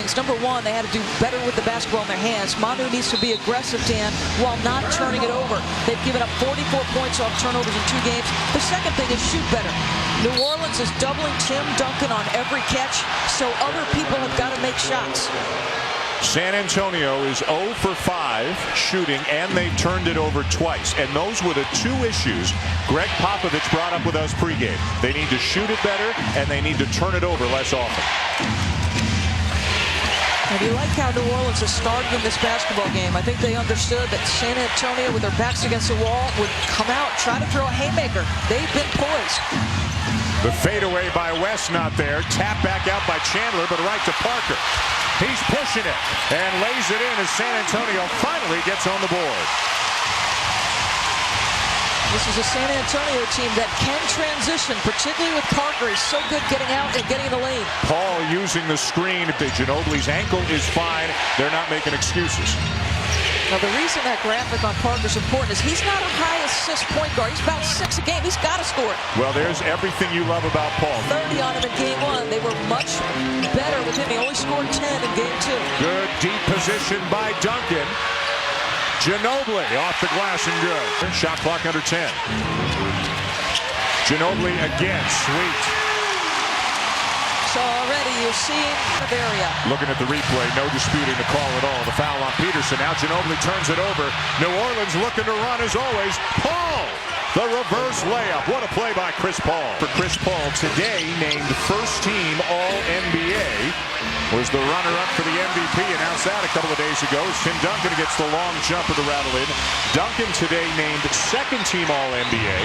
things. Number one, they had to do better with the basketball in their hands. Manu needs to be aggressive, Dan, while not turning it over. They've given up 44 points off turnovers in 2 games. The second thing is shoot better. New Orleans is doubling Tim Duncan on every catch, so other people have got to make shots. San Antonio is 0 for 5 shooting, and they've turned it over twice. And those were the 2 issues Greg Popovich brought up with us pregame. They need to shoot it better, and they need to turn it over less often. And you like how New Orleans has started in this basketball game. I think they understood that San Antonio, with their backs against the wall, would come out, try to throw a haymaker. They've been poised. The fadeaway by West not there. Tap back out by Chandler, but right to Parker. He's pushing it and lays it in as San Antonio finally gets on the board. This is a San Antonio team that can transition, particularly with Parker. He's so good getting out and getting in the lane. Paul using the screen. If Ginobili's ankle is fine, they're not making excuses. Now, the reason that graphic on Parker's important is he's not a high assist point guard. He's about 6 a game. He's got to score it. Well, there's everything you love about Paul. 30 on him in game 1. They were much better with him. He only scored 10 in game 2. Good deep position by Duncan. Ginobili off the glass and good. Shot clock under 10. Ginobili again, sweet. So already you're seeing Bavaria. Looking at the replay, no disputing the call at all. The foul on Peterson. Now Ginobili turns it over. New Orleans looking to run as always. Paul, the reverse layup. What a play by Chris Paul. For Chris Paul, today named first team All-NBA. Was the runner-up for the MVP. Announced that a couple of days ago. As Tim Duncan gets the long jumper to rattle in. Duncan today named second team All-NBA.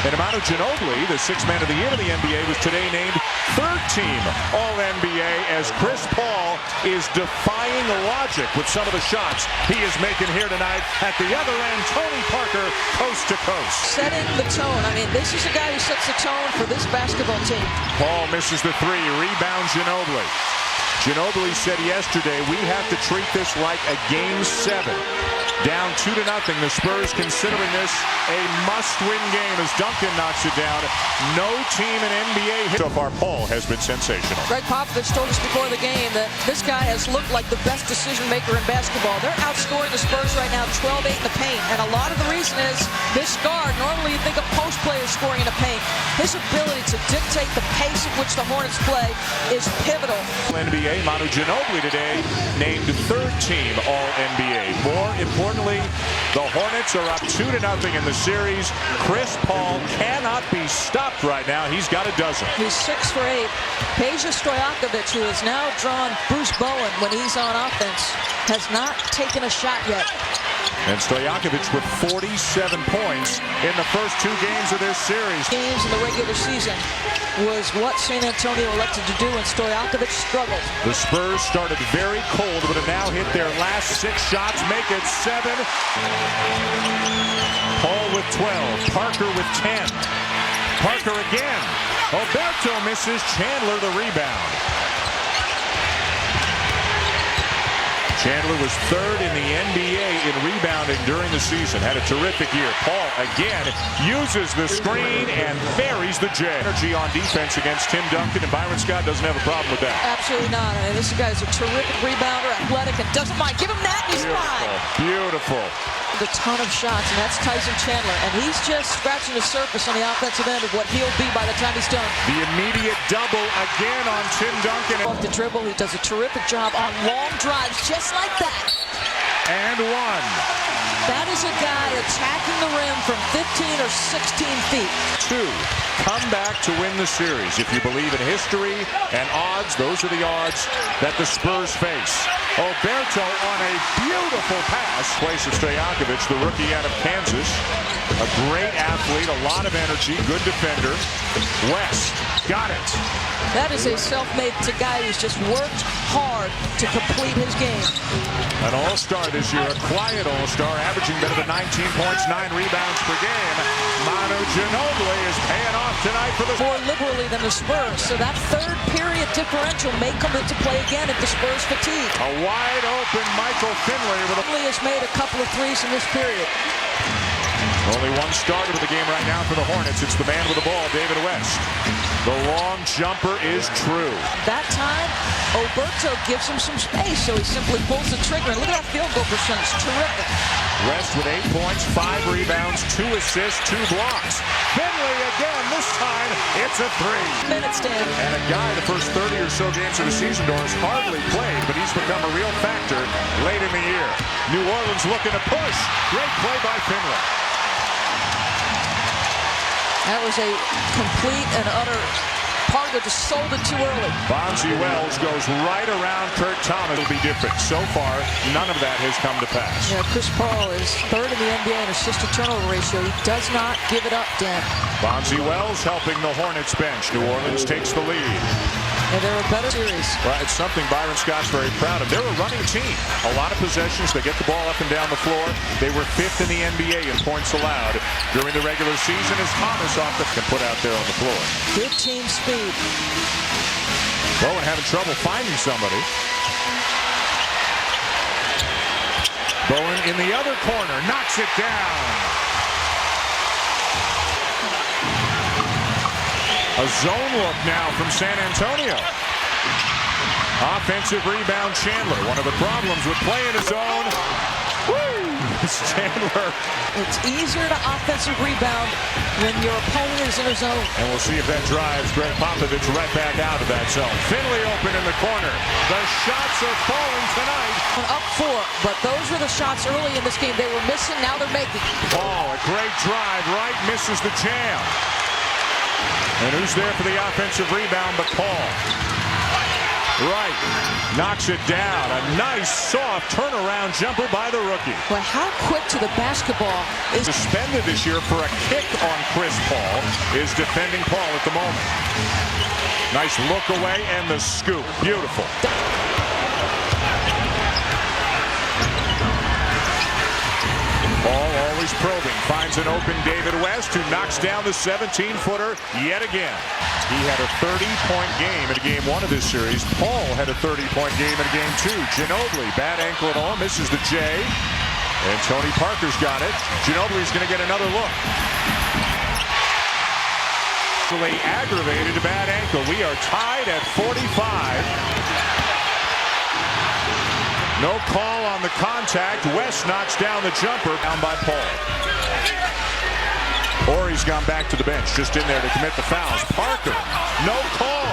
And Manu Ginobili, the 6th man of the year in the NBA, was today named third team All-NBA as Chris Paul is defying logic with some of the shots he is making here tonight. At the other end, Tony Parker, coast to coast. Setting the tone. I mean, this is a guy who sets the tone for this basketball team. Paul misses the 3. Rebound Ginobili. Ginobili said yesterday, we have to treat this like a game 7. Down 2-0. The Spurs considering this a must-win game as Duncan knocks it down. No team in NBA hit. So far, Paul has been sensational. Greg Popovich told us before the game that this guy has looked like the best decision maker in basketball. They're outscoring the Spurs right now 12-8 in the paint. And a lot of the reason is this guard. Normally you think of post players scoring in the paint. His ability to dictate the pace at which the Hornets play is pivotal. NBA, Manu Ginobili today named third team All-NBA. More importantly, the Hornets are up 2-0 in the series. Chris Paul cannot be stopped right now. He's got a dozen. He's 6 for 8. Peja Stojakovic, who has now drawn Bruce Bowen when he's on offense, has not taken a shot yet. And Stojakovic with 47 points in the first 2 games of this series. Games in the regular season was what San Antonio elected to do, and Stojakovic struggled. The Spurs started very cold, but have now hit their last 6 shots, make it 7. Paul with 12, Parker with 10. Parker again. Alberto misses, Chandler the rebound. Chandler was 3rd in the NBA in rebounding during the season. Had a terrific year. Paul again uses the screen and buries the J. Energy on defense against Tim Duncan, and Byron Scott doesn't have a problem with that. Absolutely not. And this guy's a terrific rebounder, athletic, and doesn't mind. Give him that, and he's fine. Beautiful. A ton of shots, and that's Tyson Chandler. And he's just scratching the surface on the offensive end of what he'll be by the time he's done. The immediate double again on Tim Duncan. Off the dribble, he does a terrific job on long drives, just like that. And 1. That is a guy attacking the rim from 15 or 16 feet. 2. Come back to win the series. If you believe in history and odds, those are the odds that the Spurs face. Alberto on a beautiful pass. Place of Stojakovic, the rookie out of Kansas. A great athlete, a lot of energy, good defender. West got it. That is a self-made guy who's just worked hard to complete his game. An all-star this year, a quiet all-star, averaging better than 19 points, 9 rebounds per game. Manu Ginobili is paying off tonight for the... More liberally than the Spurs, so that third period differential may come into play again if the Spurs fatigue. A wide-open Michael Finley with a... Finley has made a couple of threes in this period. Only one starter of the game right now for the Hornets. It's the man with the ball, David West. The long jumper is true. That time, Oberto gives him some space, so he simply pulls the trigger. And look at that field goal percentage. Terrific. West with 8 points, 5 rebounds, 2 assists, 2 blocks. Finley again, this time it's a 3. Minute stand. And a guy the first 30 or so games of the season, Doris, hardly played, but he's become a real factor late in the year. New Orleans looking to push. Great play by Finley. That was a complete and utter Parker just sold it too early. Bonzi Wells goes right around Kurt Thomas. It'll be different. So far, none of that has come to pass. Yeah, Chris Paul is third in the NBA in assist-to-turnover ratio. He does not give it up, Dan. Bonzi Wells helping the Hornets bench. New Orleans takes the lead. And they're a better series. Well, it's something Byron Scott's very proud of. They're a running team. A lot of possessions. They get the ball up and down the floor. They were 5th in the NBA in points allowed during the regular season as Thomas often can put out there on the floor. Good team speed. Bowen having trouble finding somebody. Bowen in the other corner. Knocks it down. A zone look now from San Antonio. Offensive rebound, Chandler. One of the problems with playing a zone. Woo! It's Chandler. It's easier to offensive rebound when your opponent is in a zone. And we'll see if that drives Greg Popovich right back out of that zone. Finley open in the corner. The shots are falling tonight. Up 4, but those were the shots early in this game they were missing. Now they're making. Paul, a great drive. Right misses the jam. And who's there for the offensive rebound but Paul? Right. Knocks it down. A nice, soft turnaround jumper by the rookie. Well, how quick to the basketball is... Suspended this year for a kick on Chris Paul is defending Paul at the moment. Nice look away and the scoop. Beautiful. Paul always probing, finds an open David West who knocks down the 17-footer yet again. He had a 30-point game in game 1 of this series. Paul had a 30-point game in game 2. Ginobili, bad ankle and all, misses the J. And Tony Parker's got it. Ginobili's going to get another look. Aggravated bad ankle. We are tied at 45. No call on the contact. West knocks down the jumper. Down by Paul. Horry's gone back to the bench. Just in there to commit the fouls. Parker. No call.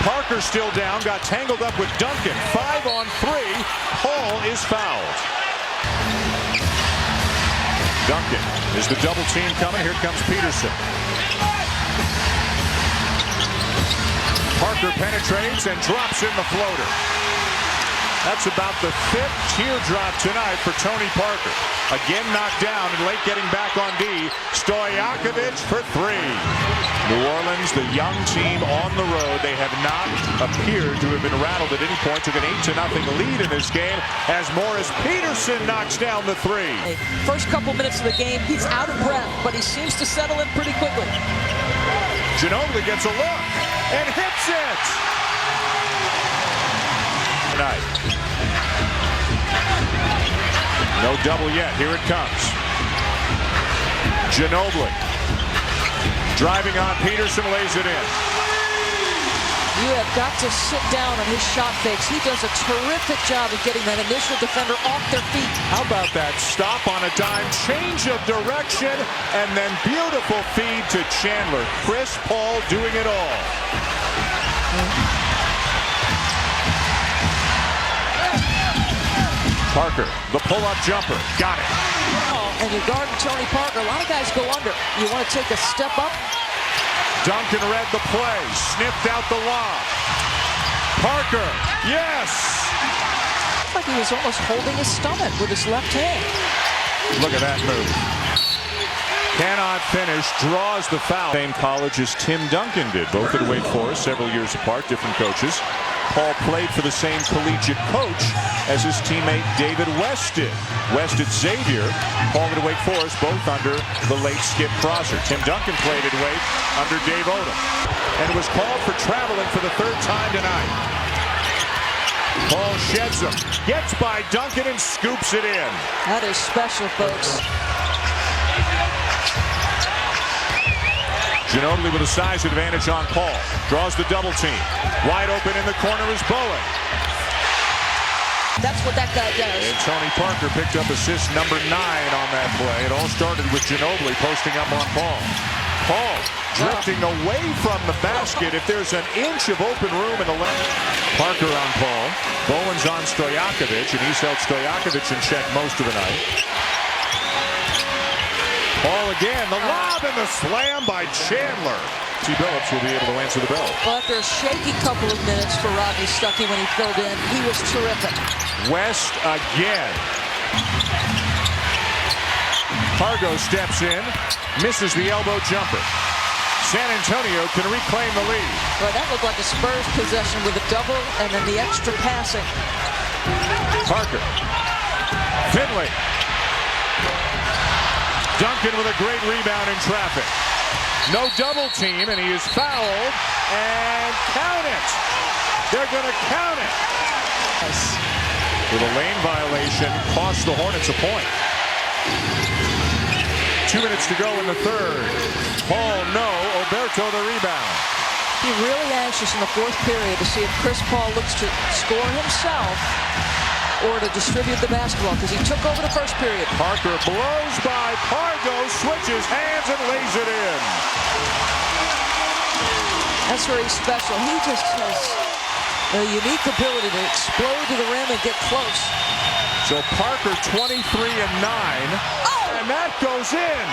Parker still down. Got tangled up with Duncan. 5 on 3. Paul is fouled. Duncan. Is the double team coming? Here comes Peterson. Parker penetrates and drops in the floater. That's about the 5th teardrop tonight for Tony Parker. Again knocked down and late getting back on D. Stojakovic for 3. New Orleans, the young team on the road. They have not appeared to have been rattled at any point. Took an 8-0 lead in this game as Morris Peterson knocks down the 3. First couple minutes of the game, he's out of breath, but he seems to settle in pretty quickly. Ginobili gets a look and hits it. Tonight. No double yet. Here it comes. Ginobili driving on Peterson, lays it in. You have got to sit down on his shot fakes. He does a terrific job of getting that initial defender off their feet. How about that stop on a dime, change of direction, and then beautiful feed to Chandler. Chris Paul doing it all. Parker, the pull-up jumper, got it. And you're guarding Tony Parker. A lot of guys go under. You want to take a step up? Duncan read the play, sniffed out the lob. Parker, yes! Looks like he was almost holding his stomach with his left hand. Look at that move. Cannot finish, draws the foul. Same college as Tim Duncan did, both at Wake Forest, several years apart, different coaches. Paul played for the same collegiate coach as his teammate David West did. West at Xavier, Paul at Wake Forest, both under the late Skip Prosser. Tim Duncan played at Wake under Dave Odom and was called for traveling for the 3rd time tonight. Paul sheds him, gets by Duncan and scoops it in. That is special, folks. Ginobili with a size advantage on Paul. Draws the double team. Wide open in the corner is Bowen. That's what that guy does. And Tony Parker picked up assist number 9 on that play. It all started with Ginobili posting up on Paul. Paul drifting away from the basket. If there's an inch of open room in the lane. Parker on Paul. Bowen's on Stojakovic, and he's held Stojakovic in check most of the night. Paul again, the lob and the slam by Chandler. T. Billups will be able to answer the bell. Well, after a shaky couple of minutes for Rodney Stuckey when he filled in, he was terrific. West again. Pargo steps in, misses the elbow jumper. San Antonio can reclaim the lead. Well, that looked like a Spurs possession with a double and then the extra passing. Parker. Finley. Duncan with a great rebound in traffic. No double team, and he is fouled. And count it. They're going to count it. With a lane violation, cost the Hornets a point. 2 minutes to go in the third. Paul, no. Oberto, the rebound. Be really anxious in the fourth period to see if Chris Paul looks to score himself or to distribute the basketball, because he took over the first period. Parker blows by. Pargo switches hands and lays it in. That's where he's special. He just has a unique ability to explode to the rim and get close. So Parker 23 and 9. And that goes in.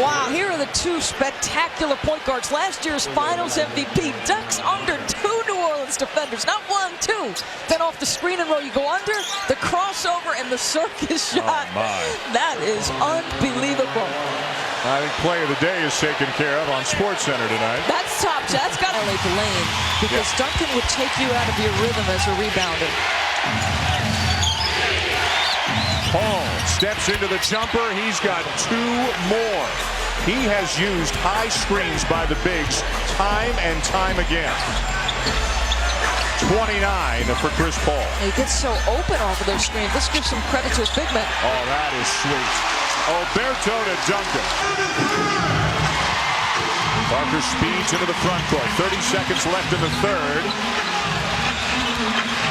Wow, here are the two spectacular point guards. Last year's Finals MVP ducks under 2 New Orleans defenders. Not 1, 2. Then off the screen and roll, you go under, the crossover, and the circus shot. Oh my. That is unbelievable. I think play of the day is taken care of on SportsCenter tonight. That's top. That's got to lead the lane, because Duncan would take you out of your rhythm as a rebounder. Paul steps into the jumper. He's got 2 more. He has used high screens by the bigs time and time again. 29 for Chris Paul. He gets so open off of those screens. Let's give some credit to his big man. Oh, that is sweet. Oberto to Duncan. Parker speeds into the front court. 30 seconds left in the third.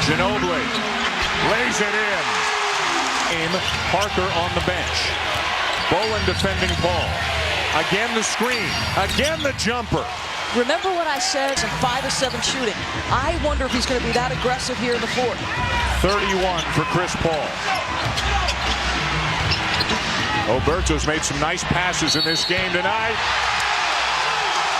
Ginobili lays it in. Parker on the bench. Bowen defending Paul. Again the screen. Again the jumper. Remember what I said, some 5 of 7 shooting. I wonder if he's going to be that aggressive here in the fourth. 31 for Chris Paul. Oberto's made some nice passes in this game tonight.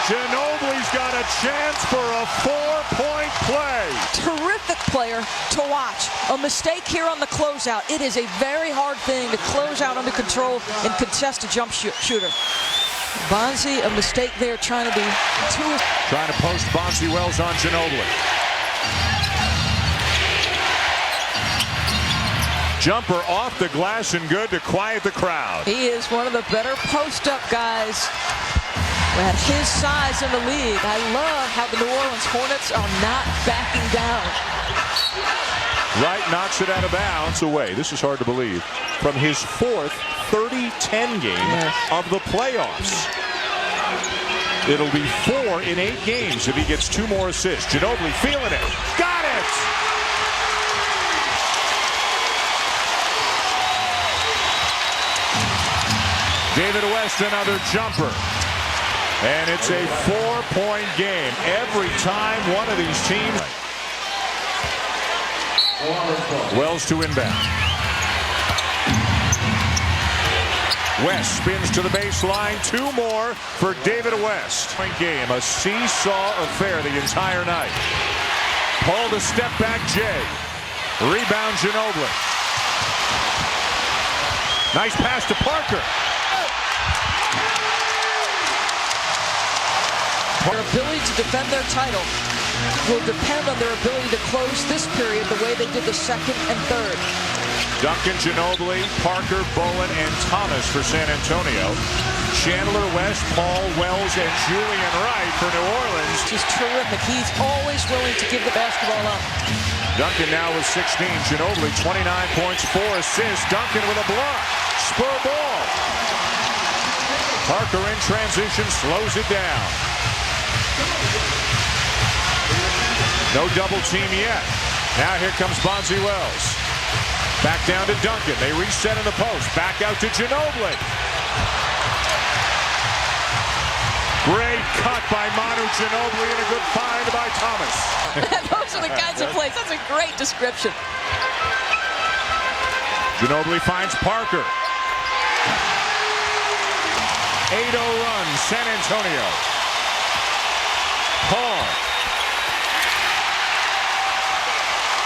Ginobili's got a chance for a 4-point play. Terrific player to watch. A mistake here on the closeout. It is a very hard thing to close out under control and contest a jump shooter. Bonzi, a mistake there, trying to be Trying to post Bonzi Wells on Ginobili. Jumper off the glass and good to quiet the crowd. He is one of the better post-up guys at his size in the league. I love how the New Orleans Hornets are not backing down. Wright knocks it out of bounds away. This is hard to believe. From his 4th 30-10 game of the playoffs. It'll be 4 in 8 games if he gets 2 more assists. Ginobili feeling it. Got it! David West, another jumper. And it's a 4-point game every time one of these teams. Wells to inbound. West spins to the baseline. 2 more for David West. Point game, a seesaw affair the entire night. Paul to step back, Jay. Rebound, Ginobili. Nice pass to Parker. Their ability to defend their title will depend on their ability to close this period the way they did the second and third. Duncan, Ginobili, Parker, Bowen, and Thomas for San Antonio. Chandler, West, Paul, Wells, and Julian Wright for New Orleans. Just terrific. He's always willing to give the basketball up. Duncan now with 16. Ginobili, 29 points, 4 assists. Duncan with a block. Spur ball. Parker in transition slows it down. No double team yet. Now here comes Bonzi Wells. Back down to Duncan. They reset in the post. Back out to Ginobili. Great cut by Manu Ginobili and a good find by Thomas. Those are the kinds of plays. That's a great description. Ginobili finds Parker. 8-0 run, San Antonio. Paul.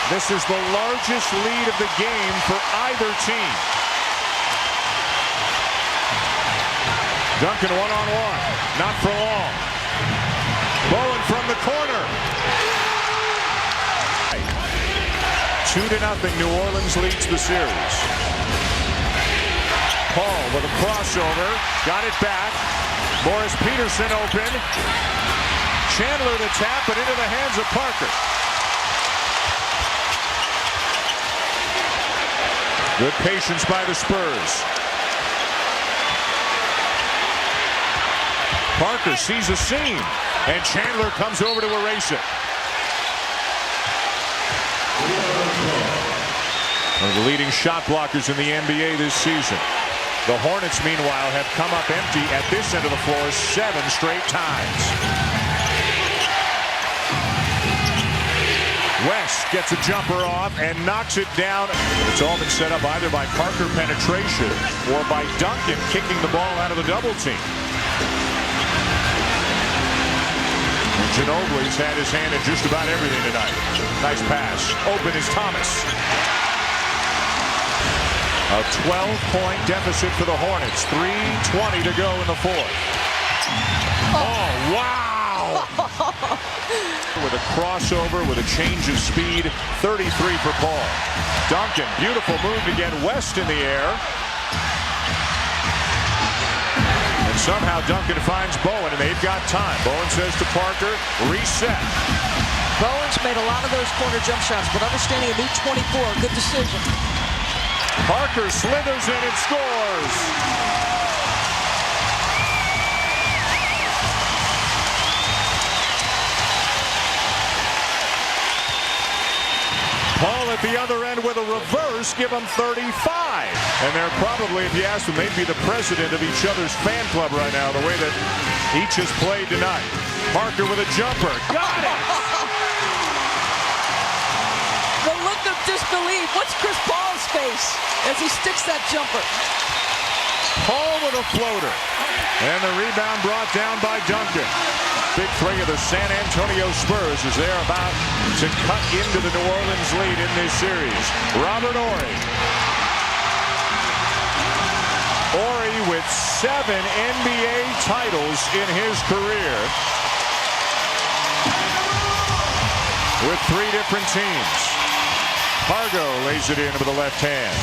This is the largest lead of the game for either team. Duncan one-on-one. Not for long. Bowen from the corner. 2-0. New Orleans leads the series. Paul with a crossover. Got it back. Morris Peterson open. Chandler to tap, but into the hands of Parker. Good patience by the Spurs. Parker sees a seam, and Chandler comes over to erase it. One of the leading shot blockers in the NBA this season. The Hornets, meanwhile, have come up empty at this end of the floor 7 straight times. West gets a jumper off and knocks it down. It's all been set up either by Parker penetration or by Duncan kicking the ball out of the double team. And Ginobili's had his hand in just about everything tonight. Nice pass. Open is Thomas. A 12-point deficit for the Hornets. 3:20 to go in the fourth. Oh, wow! With a crossover, with a change of speed, 33 for Paul. Duncan, beautiful move to get West in the air. And somehow Duncan finds Bowen, and they've got time. Bowen says to Parker, reset. Bowen's made a lot of those corner jump shots, but understanding a new 24, good decision. Parker slithers in and scores. Paul at the other end with a reverse, give them 35. And they're probably, if you ask them, they'd be the president of each other's fan club right now, the way that each has played tonight. Parker with a jumper. Got it! The look of disbelief. What's Chris Paul's face as he sticks that jumper? Paul with a floater. And the rebound brought down by Duncan. Big three of the San Antonio Spurs as they're about to cut into the New Orleans lead in this series. Robert Horry. Horry with 7 NBA titles in his career. With 3 different teams. Pargo lays it in with the left hand.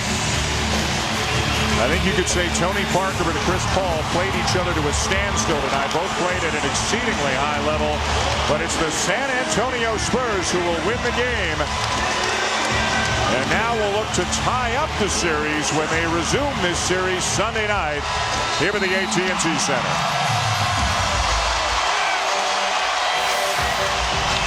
I think you could say Tony Parker and Chris Paul played each other to a standstill tonight. Both played at an exceedingly high level. But it's the San Antonio Spurs who will win the game. And now we'll look to tie up the series when they resume this series Sunday night here at the AT&T Center.